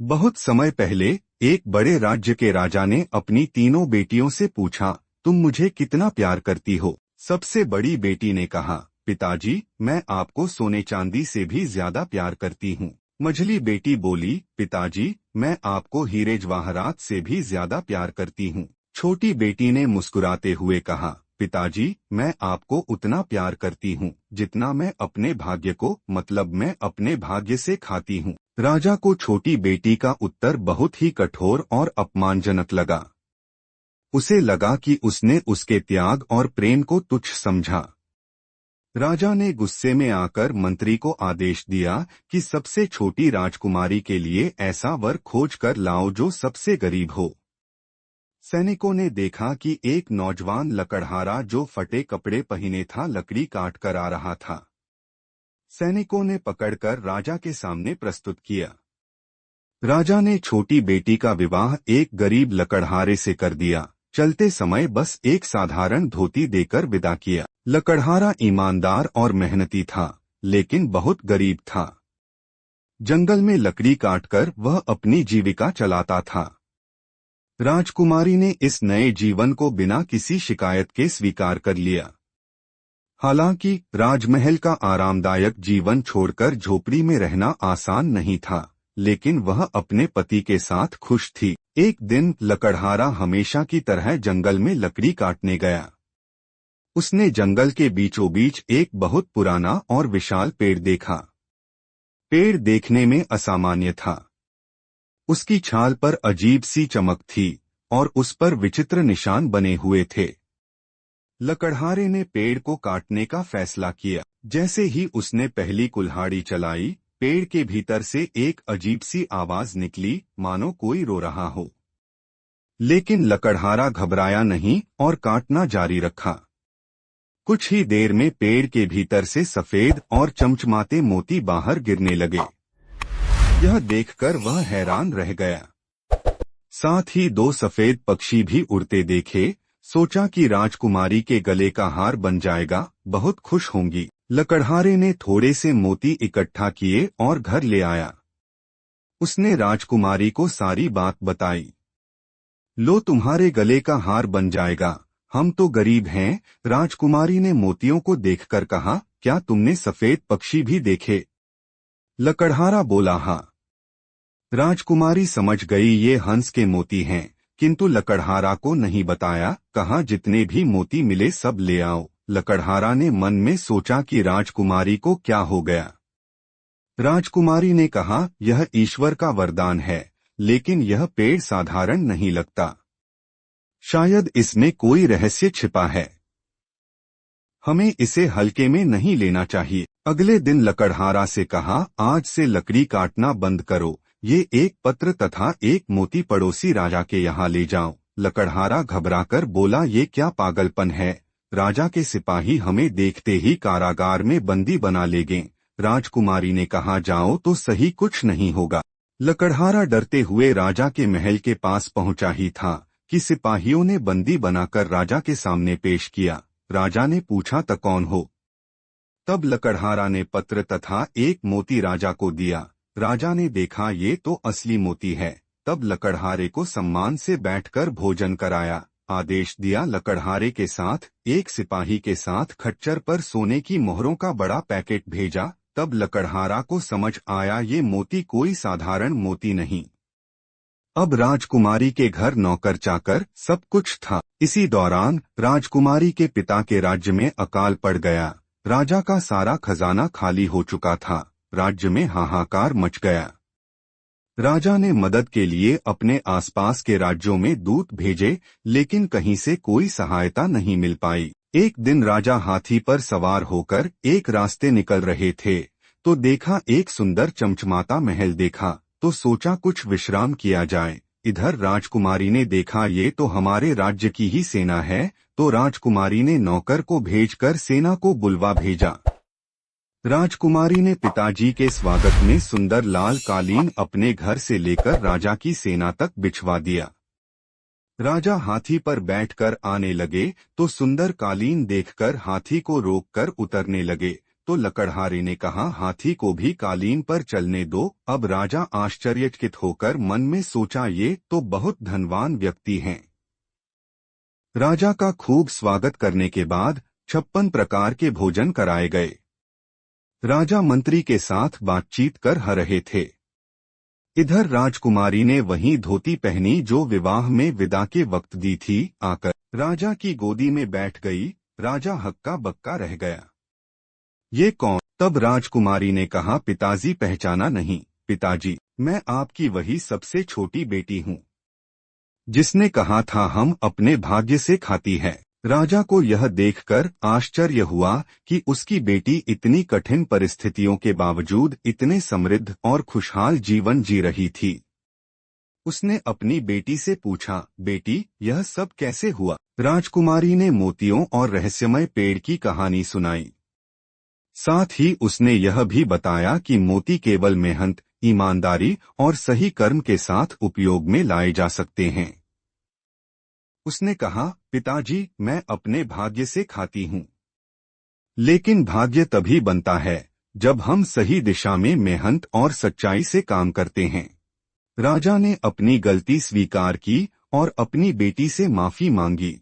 बहुत समय पहले एक बड़े राज्य के राजा ने अपनी तीनों बेटियों से पूछा, तुम मुझे कितना प्यार करती हो। सबसे बड़ी बेटी ने कहा, पिताजी मैं आपको सोने चांदी से भी ज्यादा प्यार करती हूँ। मझली बेटी बोली, पिताजी मैं आपको हीरे जवाहरात से भी ज्यादा प्यार करती हूँ। छोटी बेटी ने मुस्कुराते हुए कहा, पिताजी मैं आपको उतना प्यार करती हूँ जितना मैं अपने भाग्य को, मतलब मैं अपने भाग्य से खाती हूँ। राजा को छोटी बेटी का उत्तर बहुत ही कठोर और अपमानजनक लगा। उसे लगा कि उसने उसके त्याग और प्रेम को तुच्छ समझा। राजा ने गुस्से में आकर मंत्री को आदेश दिया कि सबसे छोटी राजकुमारी के लिए ऐसा वर खोज कर लाओ जो सबसे गरीब हो। सैनिकों ने देखा कि एक नौजवान लकड़हारा जो फटे कपड़े पहने था लकड़ी काट कर आ रहा था। सैनिकों ने पकड़कर राजा के सामने प्रस्तुत किया। राजा ने छोटी बेटी का विवाह एक गरीब लकड़हारे से कर दिया। चलते समय बस एक साधारण धोती देकर विदा किया। लकड़हारा ईमानदार और मेहनती था, लेकिन बहुत गरीब था। जंगल में लकड़ी काटकर वह अपनी जीविका चलाता था। राजकुमारी ने इस नए जीवन को बिना किसी शिकायत के स्वीकार कर लिया। हालांकि राजमहल का आरामदायक जीवन छोड़कर झोपड़ी में रहना आसान नहीं था, लेकिन वह अपने पति के साथ खुश थी। एक दिन लकड़हारा हमेशा की तरह जंगल में लकड़ी काटने गया। उसने जंगल के बीचों बीच एक बहुत पुराना और विशाल पेड़ देखा। पेड़ देखने में असामान्य था। उसकी छाल पर अजीब सी चमक थी और उस पर विचित्र निशान बने हुए थे। लकड़हारे ने पेड़ को काटने का फैसला किया। जैसे ही उसने पहली कुल्हाड़ी चलाई, पेड़ के भीतर से एक अजीब सी आवाज निकली, मानो कोई रो रहा हो। लेकिन लकड़हारा घबराया नहीं और काटना जारी रखा। कुछ ही देर में पेड़ के भीतर से सफेद और चमचमाते मोती बाहर गिरने लगे। यह देखकर वह हैरान रह गया। साथ ही दो सफेद पक्षी भी उड़ते देखे। सोचा कि राजकुमारी के गले का हार बन जाएगा, बहुत खुश होंगी। लकड़हारे ने थोड़े से मोती इकट्ठा किए और घर ले आया। उसने राजकुमारी को सारी बात बताई। लो तुम्हारे गले का हार बन जाएगा, हम तो गरीब हैं। राजकुमारी ने मोतियों को देखकर कहा, क्या तुमने सफेद पक्षी भी देखे? लकड़हारा बोला, हाँ। राजकुमारी समझ गई ये हंस के मोती हैं, किंतु लकड़हारा को नहीं बताया। कहा, जितने भी मोती मिले सब ले आओ। लकड़हारा ने मन में सोचा कि राजकुमारी को क्या हो गया। राजकुमारी ने कहा, यह ईश्वर का वरदान है, लेकिन यह पेड़ साधारण नहीं लगता। शायद इसमें कोई रहस्य छिपा है। हमें इसे हल्के में नहीं लेना चाहिए। अगले दिन लकड़हारा से कहा, आज से लकड़ी काटना बंद करो। ये एक पत्र तथा एक मोती पड़ोसी राजा के यहाँ ले जाओ। लकड़हारा घबराकर बोला, ये क्या पागलपन है? राजा के सिपाही हमें देखते ही कारागार में बंदी बना लेंगे। राजकुमारी ने कहा, जाओ तो सही, कुछ नहीं होगा। लकड़हारा डरते हुए राजा के महल के पास पहुंचा ही था कि सिपाहियों ने बंदी बनाकर राजा के सामने पेश किया। राजा ने पूछा, त कौन हो? तब लकड़हारा ने पत्र तथा एक मोती राजा को दिया। राजा ने देखा ये तो असली मोती है। तब लकड़हारे को सम्मान से बैठकर भोजन कराया। आदेश दिया, लकड़हारे के साथ एक सिपाही के साथ खच्चर पर सोने की मोहरों का बड़ा पैकेट भेजा। तब लकड़हारा को समझ आया ये मोती कोई साधारण मोती नहीं। अब राजकुमारी के घर नौकर चाकर सब कुछ था। इसी दौरान राजकुमारी के पिता के राज्य में अकाल पड़ गया। राजा का सारा खजाना खाली हो चुका था। राज्य में हाहाकार मच गया। राजा ने मदद के लिए अपने आसपास के राज्यों में दूत भेजे, लेकिन कहीं से कोई सहायता नहीं मिल पाई। एक दिन राजा हाथी पर सवार होकर एक रास्ते निकल रहे थे, तो देखा एक सुंदर चमचमाता महल देखा, तो सोचा कुछ विश्राम किया जाए। इधर राजकुमारी ने देखा ये तो हमारे राज्य की ही सेना है, तो राजकुमारी ने नौकर को भेजकर सेना को बुलवा भेजा। राजकुमारी ने पिताजी के स्वागत में सुंदर लाल कालीन अपने घर से लेकर राजा की सेना तक बिछवा दिया। राजा हाथी पर बैठकर आने लगे तो सुंदर कालीन देखकर हाथी को रोककर उतरने लगे, तो तो लकड़हारे ने कहा, हाथी को भी कालीन पर चलने दो। अब राजा आश्चर्यचकित होकर मन में सोचा, ये तो बहुत धनवान व्यक्ति हैं। राजा का खूब स्वागत करने के बाद 56 प्रकार के भोजन कराए गए। राजा मंत्री के साथ बातचीत कर रहे थे। इधर राजकुमारी ने वही धोती पहनी जो विवाह में विदा के वक्त दी थी। आकर राजा की गोदी में बैठ गई। राजा हक्का बक्का रह गया। ये कौन? तब राजकुमारी ने कहा, पिताजी पहचाना नहीं? पिताजी, मैं आपकी वही सबसे छोटी बेटी हूँ जिसने कहा था हम अपने भाग्य से खाती है। राजा को यह देखकर आश्चर्य हुआ कि उसकी बेटी इतनी कठिन परिस्थितियों के बावजूद इतने समृद्ध और खुशहाल जीवन जी रही थी। उसने अपनी बेटी से पूछा, बेटी यह सब कैसे हुआ? राजकुमारी ने मोतियों और रहस्यमय पेड़ की कहानी सुनाई। साथ ही उसने यह भी बताया कि मोती केवल मेहनत, ईमानदारी और सही कर्म के साथ उपयोग में लाए जा सकते हैं। उसने कहा, पिताजी मैं अपने भाग्य से खाती हूँ, लेकिन भाग्य तभी बनता है जब हम सही दिशा में मेहनत और सच्चाई से काम करते हैं। राजा ने अपनी गलती स्वीकार की और अपनी बेटी से माफी मांगी।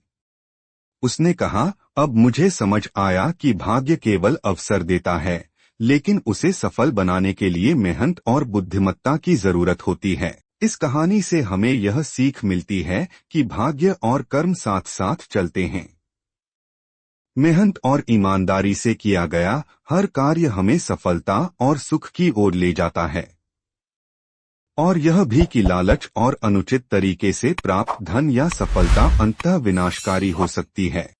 उसने कहा, अब मुझे समझ आया कि भाग्य केवल अवसर देता है, लेकिन उसे सफल बनाने के लिए मेहनत और बुद्धिमत्ता की जरूरत होती है। इस कहानी से हमें यह सीख मिलती है कि भाग्य और कर्म साथ साथ चलते हैं। मेहनत और ईमानदारी से किया गया हर कार्य हमें सफलता और सुख की ओर ले जाता है। और यह भी कि लालच और अनुचित तरीके से प्राप्त धन या सफलता अंततः विनाशकारी हो सकती है।